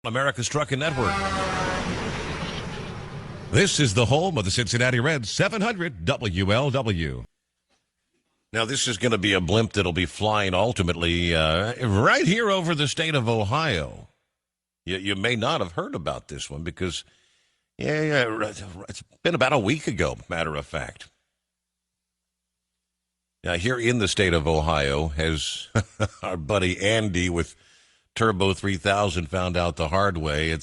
America's Trucking Network. This is the home of the Cincinnati Reds, 700 WLW. Now, this is going to be a blimp that'll be flying ultimately right here over the state of Ohio. You may not have heard about this one because, it's been about a week ago, matter of fact. Now, here in the state of Ohio, has our buddy Andy with Turbo 3000 found out the hard way.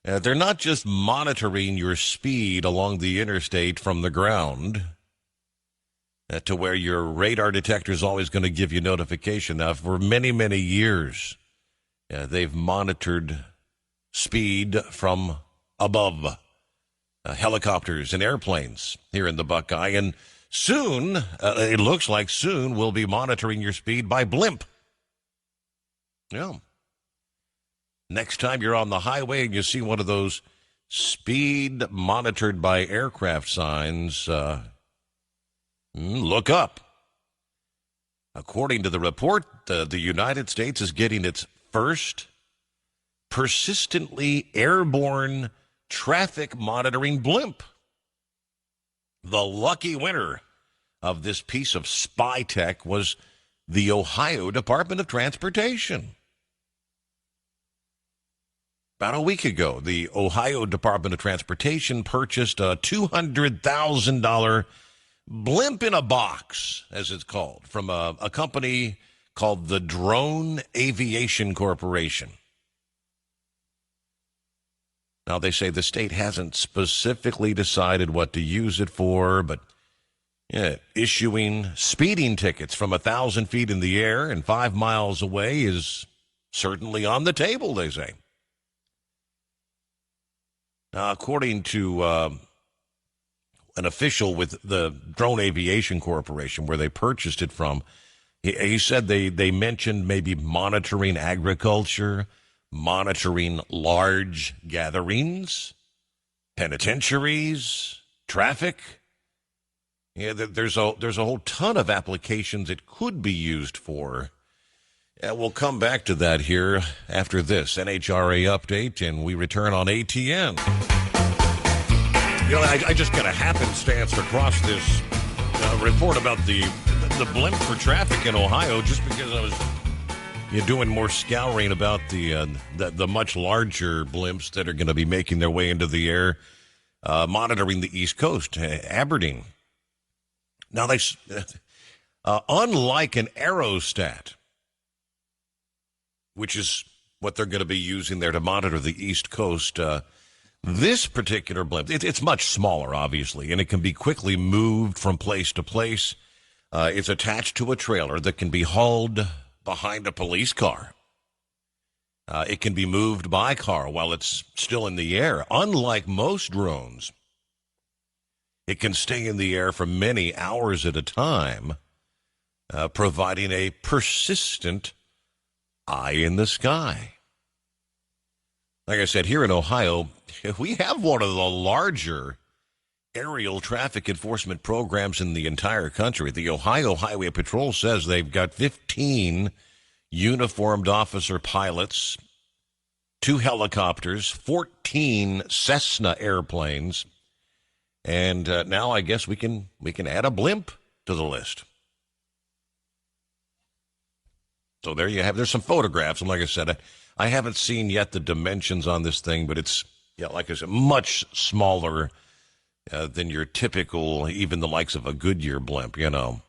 They're not just monitoring your speed along the interstate from the ground to where your radar detector is always going to give you notification. Now, for many, many years, they've monitored speed from above helicopters and airplanes here in the Buckeye. And soon, it looks like soon, we'll be monitoring your speed by blimp. Yeah. Next time you're on the highway and you see one of those speed monitored by aircraft signs, look up. According to the report, the United States is getting its first persistently airborne traffic monitoring blimp. The lucky winner of this piece of spy tech was the Ohio Department of Transportation. About a week ago, the Ohio Department of Transportation purchased a $200,000 blimp in a box, as it's called, from a company called the Drone Aviation Corporation. Now, they say the state hasn't specifically decided what to use it for, but issuing speeding tickets from 1,000 feet in the air and 5 miles away is certainly on the table, they say. Now, according to an official with the Drone Aviation Corporation, where they purchased it from, he said they mentioned maybe monitoring agriculture, monitoring large gatherings, penitentiaries, traffic. Yeah, there's a whole ton of applications it could be used for. We'll come back to that here after this NHRA update, and we return on ATN. I just got a happenstance across this report about the blimp for traffic in Ohio just because I was doing more scouring about the much larger blimps that are going to be making their way into the air, monitoring the East Coast, Aberdeen. Now, unlike an aerostat, which is what they're going to be using there to monitor the East Coast. This particular blimp, it's much smaller, obviously, and it can be quickly moved from place to place. It's attached to a trailer that can be hauled behind a police car. It can be moved by car while it's still in the air. Unlike most drones, it can stay in the air for many hours at a time, providing a persistent eye in the sky. Like I said, here in Ohio, we have one of the larger aerial traffic enforcement programs in the entire country. The Ohio Highway Patrol says they've got 15 uniformed officer pilots, 2 helicopters, 14 Cessna airplanes, and now I guess we can add a blimp to the list. So there you have. There's some photographs, and like I said, I haven't seen yet the dimensions on this thing, but it's, like I said, much smaller than your typical, even the likes of a Goodyear blimp, The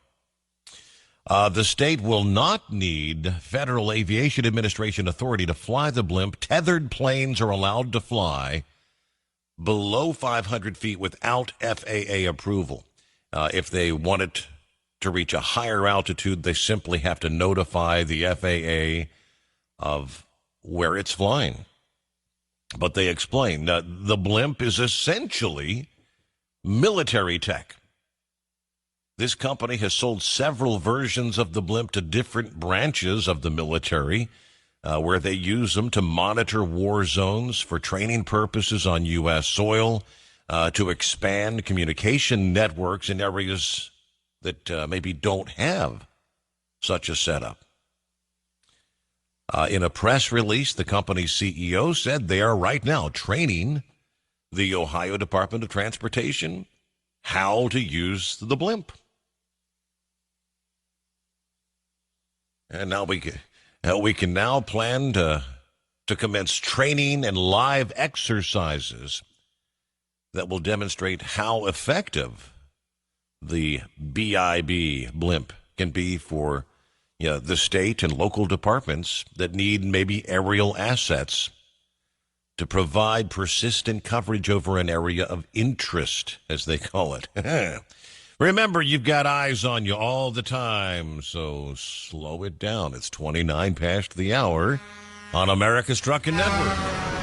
state will not need Federal Aviation Administration authority to fly the blimp. Tethered planes are allowed to fly below 500 feet without FAA approval. If they want it to reach a higher altitude, they simply have to notify the FAA of where it's flying. But they explain that the blimp is essentially military tech. This company has sold several versions of the blimp to different branches of the military, where they use them to monitor war zones for training purposes on U.S. soil, to expand communication networks in areas that maybe don't have such a setup. In a press release, the company's CEO said they are right now training the Ohio Department of Transportation how to use the blimp. And now we can now plan to commence training and live exercises that will demonstrate how effective the BIB blimp can be for the state and local departments that need maybe aerial assets to provide persistent coverage over an area of interest, as they call it. Remember, you've got eyes on you all the time, so slow it down. It's 29 past the hour on America's Trucking Network.